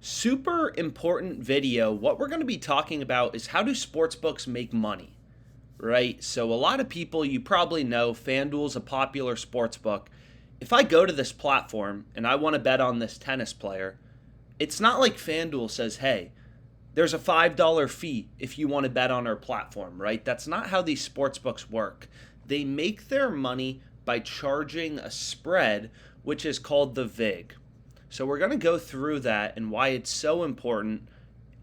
Super important video. What we're going to be talking about is how do sportsbooks make money, right? So a lot of people, you probably know, FanDuel's a popular sportsbook. If I go to this platform and I want to bet on this tennis player, it's not like FanDuel says, hey, there's a $5 fee if you want to bet on our platform, right? That's not how these sportsbooks work. They make their money by charging a spread, which is called the Vig. So we're going to go through that and why it's so important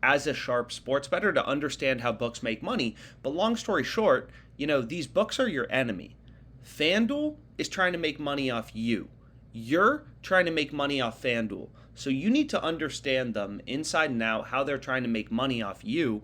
as a sharp sports bettor to understand how books make money. But long story short, these books are your enemy. FanDuel is trying to make money off you. You're trying to make money off FanDuel. So you need to understand them inside and out, how they're trying to make money off you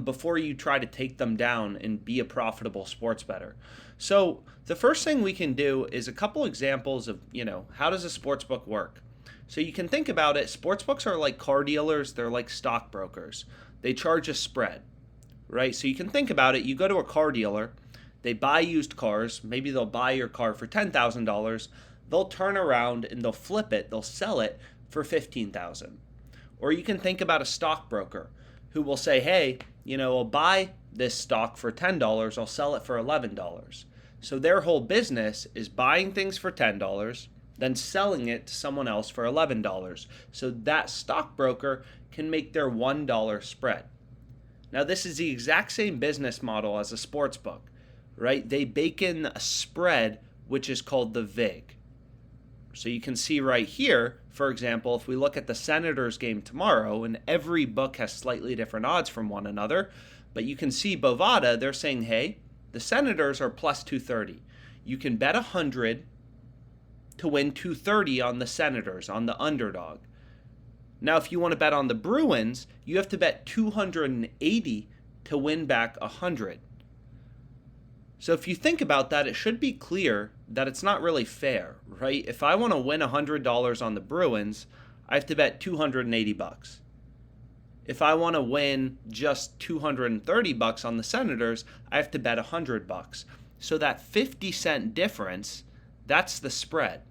before you try to take them down and be a profitable sports bettor. So the first thing we can do is a couple examples of, how does a sports book work? So you can think about it, sportsbooks are like car dealers, they're like stockbrokers. They charge a spread, right? So you can think about it, you go to a car dealer, they buy used cars, maybe they'll buy your car for $10,000, they'll turn around and they'll flip it, they'll sell it for $15,000. Or you can think about a stockbroker who will say, hey, I'll buy this stock for $10, I'll sell it for $11. So their whole business is buying things for $10, then selling it to someone else for $11. So that stockbroker can make their $1 spread. Now, this is the exact same business model as a sports book, right? They bake in a spread, which is called the Vig. So you can see right here, for example, if we look at the Senators game tomorrow, and every book has slightly different odds from one another, but you can see Bovada, they're saying, hey, the Senators are plus 230. You can bet 100 to win 230 on the Senators, on the underdog. Now, if you want to bet on the Bruins, you have to bet 280 to win back 100. So if you think about that, it should be clear that it's not really fair, right? If I want to win $100 on the Bruins, I have to bet 280 bucks. If I want to win just 230 bucks on the Senators, I have to bet 100 bucks. So that 50-cent difference, that's the spread,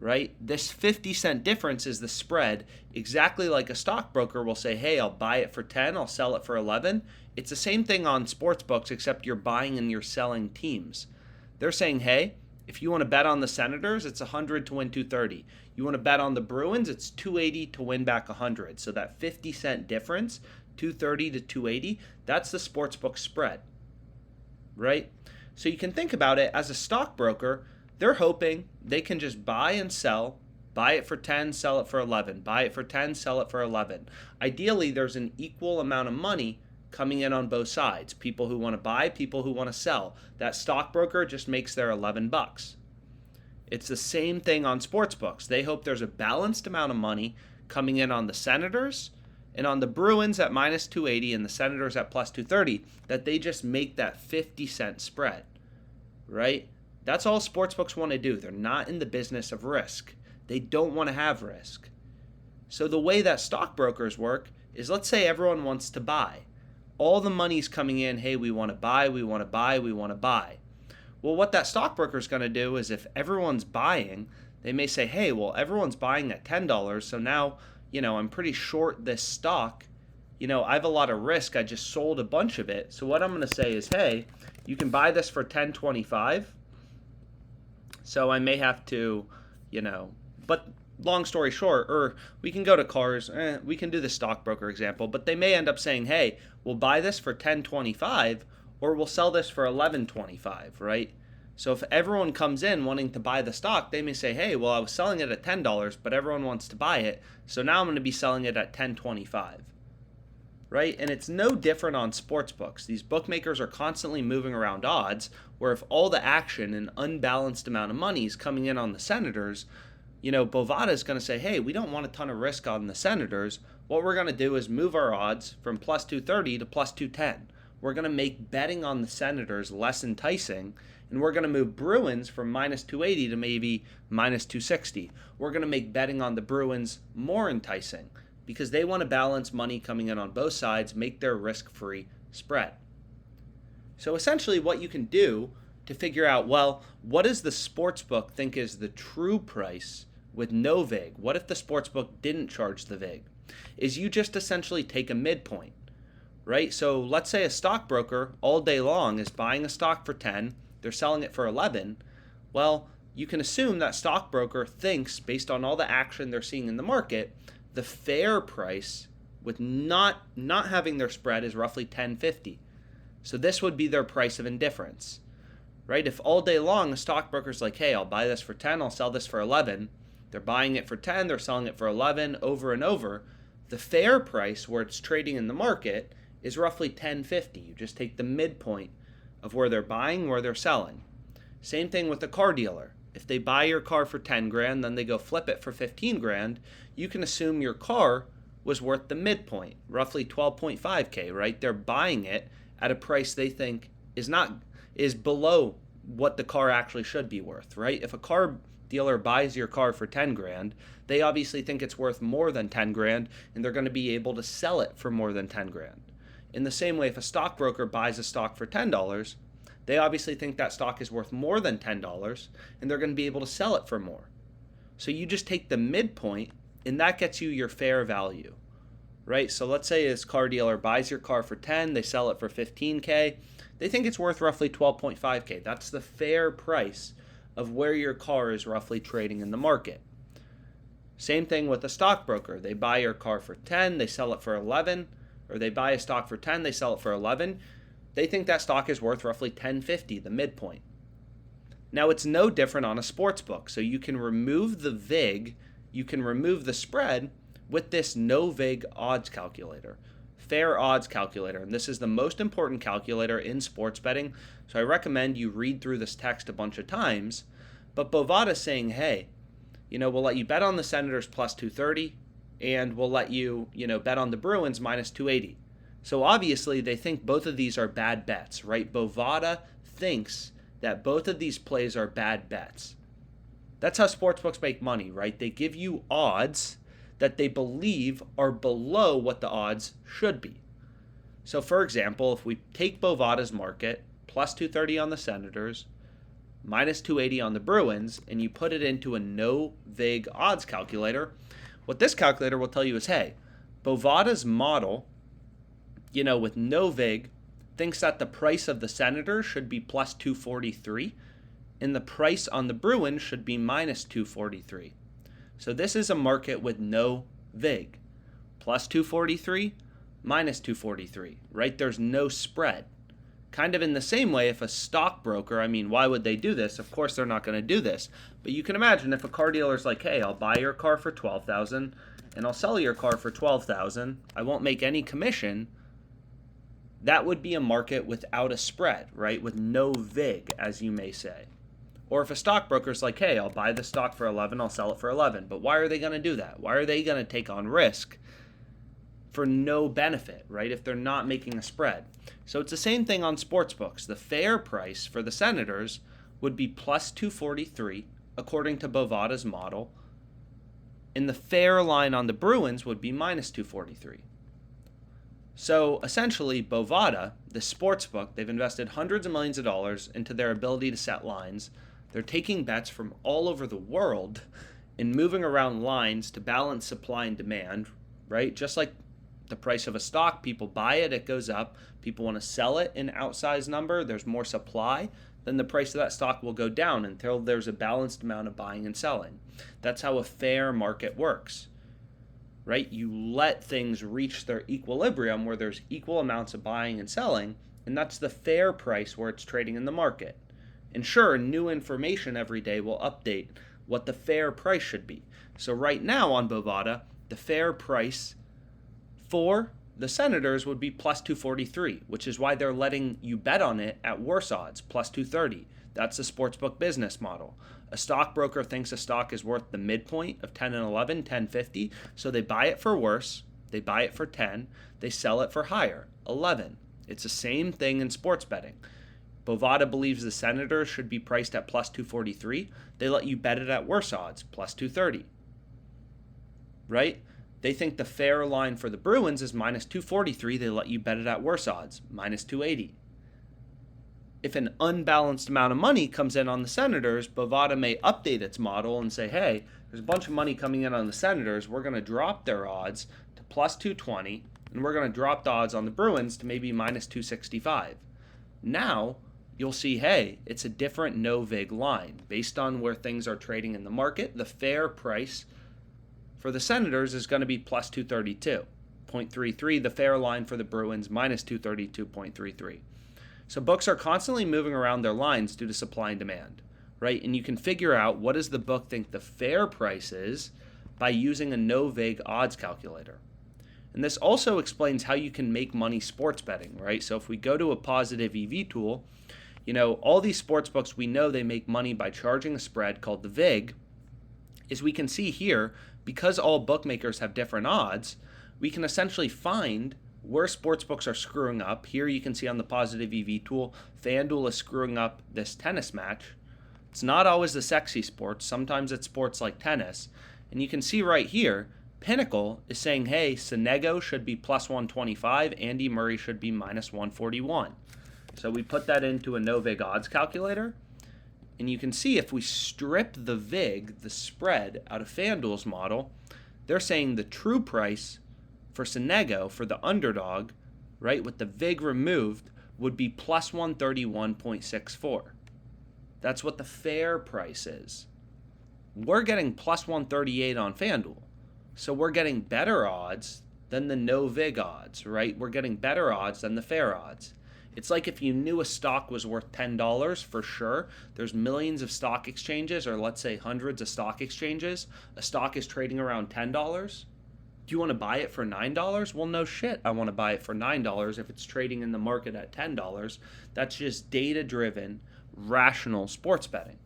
right? This 50-cent difference is the spread, exactly like a stockbroker will say, hey, I'll buy it for 10, I'll sell it for 11. It's the same thing on sports books, except you're buying and you're selling teams. They're saying, hey, if you want to bet on the Senators, it's 100 to win 230. You want to bet on the Bruins, it's 280 to win back 100. So that 50-cent difference, 230 to 280, that's the sportsbook spread, right? So you can think about it as a stockbroker. They're hoping they can just buy and sell, buy it for 10, sell it for 11, buy it for 10, sell it for 11. Ideally, there's an equal amount of money coming in on both sides. People who want to buy, people who want to sell. That stockbroker just makes their 11 bucks. It's the same thing on sports books. They hope there's a balanced amount of money coming in on the Senators and on the Bruins at minus 280 and the Senators at plus 230, that they just make that 50-cent spread, right? That's all sportsbooks want to do. They're not in the business of risk. They don't want to have risk. So the way that stockbrokers work is, let's say everyone wants to buy. All the money's coming in, hey, we want to buy, we want to buy, we want to buy. Well, what that stockbroker is going to do is if everyone's buying, they may say, hey, well, everyone's buying at $10, so now, I'm pretty short this stock. I have a lot of risk. I just sold a bunch of it. So what I'm going to say is, hey, you can buy this for $10.25. So I may have to, but long story short, or we can go to cars, we can do the stockbroker example, but they may end up saying, hey, we'll buy this for $10.25 or we'll sell this for $11.25, right? So if everyone comes in wanting to buy the stock, they may say, hey, well, I was selling it at $10, but everyone wants to buy it, so now I'm going to be selling it at $10.25. Right? And it's no different on sports books. These bookmakers are constantly moving around odds, where if all the action and unbalanced amount of money is coming in on the Senators, Bovada is going to say, hey, we don't want a ton of risk on the Senators. What we're going to do is move our odds from plus 230 to plus 210. We're going to make betting on the Senators less enticing, and we're going to move Bruins from minus 280 to maybe minus 260. We're going to make betting on the Bruins more enticing, because they want to balance money coming in on both sides, make their risk-free spread. So essentially what you can do to figure out, well, what does the sports book think is the true price with no VIG, what if the sportsbook didn't charge the VIG, is you just essentially take a midpoint, right? So let's say a stockbroker all day long is buying a stock for 10, they're selling it for 11. Well, you can assume that stockbroker thinks, based on all the action they're seeing in the market, the fair price with not having their spread is roughly 10.50. So this would be their price of indifference, right? If all day long a stockbroker's like, hey, I'll buy this for 10, I'll sell this for 11. They're buying it for 10, they're selling it for 11 over and over. The fair price where it's trading in the market is roughly 10.50. You just take the midpoint of where they're buying, where they're selling. Same thing with a car dealer. If they buy your car for 10 grand, then they go flip it for 15 grand, you can assume your car was worth the midpoint, roughly 12.5K, right? They're buying it at a price they think is below what the car actually should be worth, right? If a car dealer buys your car for 10 grand, they obviously think it's worth more than 10 grand, and they're going to be able to sell it for more than 10 grand. In the same way, if a stockbroker buys a stock for $10, they obviously think that stock is worth more than $10, and they're going to be able to sell it for more. So you just take the midpoint, and that gets you your fair value, right? So let's say this car dealer buys your car for 10, they sell it for 15K. They think it's worth roughly 12.5K. That's the fair price of where your car is roughly trading in the market. Same thing with a stockbroker. They buy your car for 10, they sell it for 11, or they buy a stock for 10, they sell it for 11. They think that stock is worth roughly 10.50, the midpoint. Now, it's no different on a sports book. So you can remove the VIG, you can remove the spread with this no VIG odds calculator, fair odds calculator. And this is the most important calculator in sports betting. So I recommend you read through this text a bunch of times. But Bovada is saying, hey, we'll let you bet on the Senators plus 230, and we'll let you, bet on the Bruins minus 280. So obviously they think both of these are bad bets, right? Bovada thinks that both of these plays are bad bets. That's how sportsbooks make money, right? They give you odds that they believe are below what the odds should be. So for example, if we take Bovada's market, plus 230 on the Senators, minus 280 on the Bruins, and you put it into a no VIG odds calculator, what this calculator will tell you is, hey, Bovada's model, with no VIG, thinks that the price of the Senators should be plus 243, and the price on the Bruins should be minus 243. So this is a market with no VIG. Plus 243, minus 243, right? There's no spread. Kind of in the same way, if a stockbroker, why would they do this? Of course they're not going to do this. But you can imagine if a car dealer's like, hey, I'll buy your car for $12,000 and I'll sell your car for $12,000. I won't make any commission. That would be a market without a spread, right? With no VIG, as you may say. Or if a stockbroker's like, hey, I'll buy the stock for 11, I'll sell it for 11. But why are they going to do that? Why are they going to take on risk for no benefit, right? If they're not making a spread. So it's the same thing on sportsbooks. The fair price for the Senators would be plus 243, according to Bovada's model. And the fair line on the Bruins would be minus 243. So essentially, Bovada, the sportsbook, they've invested hundreds of millions of dollars into their ability to set lines. They're taking bets from all over the world and moving around lines to balance supply and demand, right? Just like the price of a stock, people buy it, it goes up. People want to sell it in outsized number. There's more supply, then the price of that stock will go down until there's a balanced amount of buying and selling. That's how a fair market works. Right? You let things reach their equilibrium where there's equal amounts of buying and selling, and that's the fair price where it's trading in the market. And sure, new information every day will update what the fair price should be. So right now on Bovada, the fair price for the Senators would be plus 243, which is why they're letting you bet on it at worse odds, plus 230. That's the sportsbook business model. A stockbroker thinks a stock is worth the midpoint of 10 and 11, 10.50, so they buy it for worse, they buy it for 10, they sell it for higher, 11. It's the same thing in sports betting. Bovada believes the Senators should be priced at plus 243. They let you bet it at worse odds, plus 230. Right? They think the fair line for the Bruins is minus 243. They let you bet it at worse odds, minus 280. if an unbalanced amount of money comes in on the Senators, Bovada may update its model and say, hey, there's a bunch of money coming in on the Senators. We're going to drop their odds to plus 220, and we're going to drop the odds on the Bruins to maybe minus 265. Now, you'll see, hey, it's a different no-vig line. Based on where things are trading in the market, the fair price for the Senators is going to be plus 232.33. The fair line for the Bruins, minus 232.33. So books are constantly moving around their lines due to supply and demand, right? And you can figure out what does the book think the fair price is by using a no-vig odds calculator. And this also explains how you can make money sports betting, right? So if we go to a positive EV tool, all these sports books, we know they make money by charging a spread called the Vig. As we can see here, because all bookmakers have different odds, we can essentially find where sportsbooks are screwing up. Here you can see on the positive EV tool, FanDuel is screwing up this tennis match. It's not always the sexy sports. Sometimes it's sports like tennis. And you can see right here, Pinnacle is saying, hey, Sonego should be plus 125, Andy Murray should be minus 141. So we put that into a no-vig odds calculator. And you can see if we strip the VIG, the spread, out of FanDuel's model, they're saying the true price for Sonego, for the underdog, right, with the VIG removed, would be plus 131.64. That's what the fair price is. We're getting plus 138 on FanDuel. So we're getting better odds than the no VIG odds, right? We're getting better odds than the fair odds. It's like if you knew a stock was worth $10 for sure. There's millions of stock exchanges, or let's say hundreds of stock exchanges. A stock is trading around $10. Do you want to buy it for $9? Well, no shit. I want to buy it for $9 if it's trading in the market at $10. That's just data-driven, rational sports betting.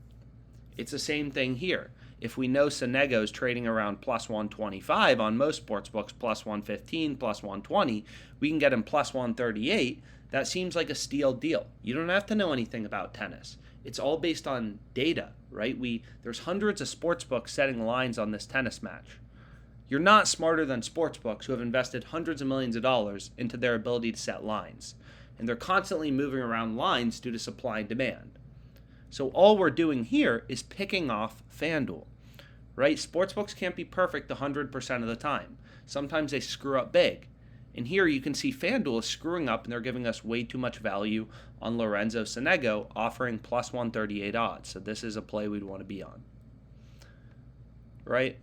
It's the same thing here. If we know Sonego is trading around plus 125 on most sports books, plus 115, plus 120, we can get him plus 138. That seems like a steal deal. You don't have to know anything about tennis. It's all based on data, right? There's hundreds of sports books setting lines on this tennis match. You're not smarter than sportsbooks who have invested hundreds of millions of dollars into their ability to set lines. And they're constantly moving around lines due to supply and demand. So all we're doing here is picking off FanDuel, right? Sportsbooks can't be perfect 100% of the time. Sometimes they screw up big. And here you can see FanDuel is screwing up and they're giving us way too much value on Lorenzo Sonego, offering plus 138 odds. So this is a play we'd want to be on, right?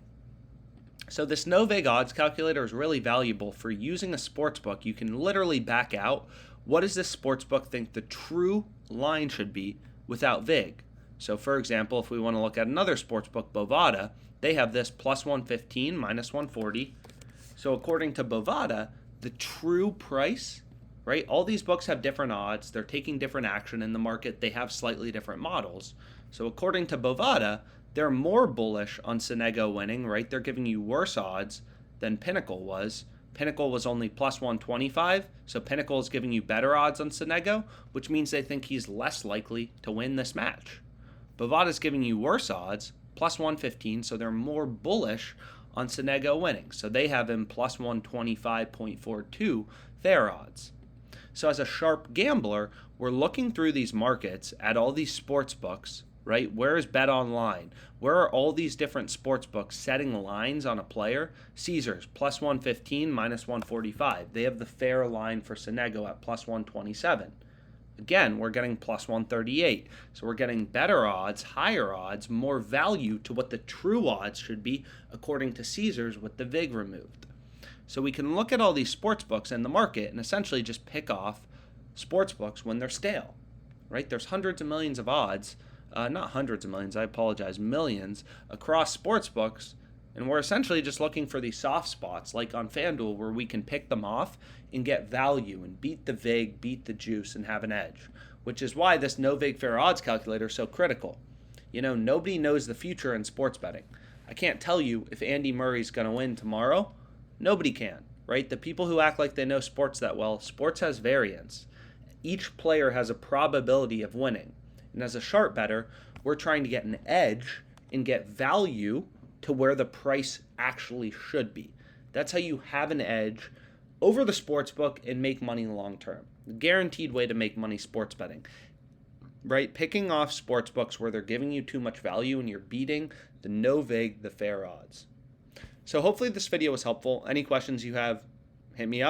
So this no-vig odds calculator is really valuable for using a sportsbook. You can literally back out what does this sportsbook think the true line should be without vig. So for example, if we want to look at another sportsbook, Bovada, they have this plus 115, minus 140. So according to Bovada, the true price, right? All these books have different odds. They're taking different action in the market. They have slightly different models. So according to Bovada, they're more bullish on Sonego winning, right? They're giving you worse odds than Pinnacle was. Pinnacle was only plus 125, so Pinnacle is giving you better odds on Sonego, which means they think he's less likely to win this match. Bovada's giving you worse odds, plus 115, so they're more bullish on Sonego winning. So they have him plus 125.42 fair odds. So as a sharp gambler, we're looking through these markets at all these sports books, right? Where is Bet Online? Where are all these different sports books setting lines on a player? Caesars, plus 115, minus 145. They have the fair line for Sonego at plus 127. Again, we're getting plus 138. So we're getting better odds, higher odds, more value to what the true odds should be according to Caesars with the VIG removed. So we can look at all these sports books in the market and essentially just pick off sports books when they're stale, right? There's hundreds of millions of odds, not hundreds of millions, I apologize, millions across sports books. And we're essentially just looking for these soft spots like on FanDuel where we can pick them off and get value and beat the VIG, beat the juice, and have an edge, which is why this no VIG fair odds calculator is so critical. Nobody knows the future in sports betting. I can't tell you if Andy Murray's going to win tomorrow. Nobody can, right? The people who act like they know sports that well, sports has variance. Each player has a probability of winning. And as a sharp bettor, we're trying to get an edge and get value to where the price actually should be. That's how you have an edge over the sports book and make money long term. The guaranteed way to make money sports betting. right? Picking off sports books where they're giving you too much value and you're beating the no vig, the fair odds. So hopefully this video was helpful. Any questions you have, hit me up.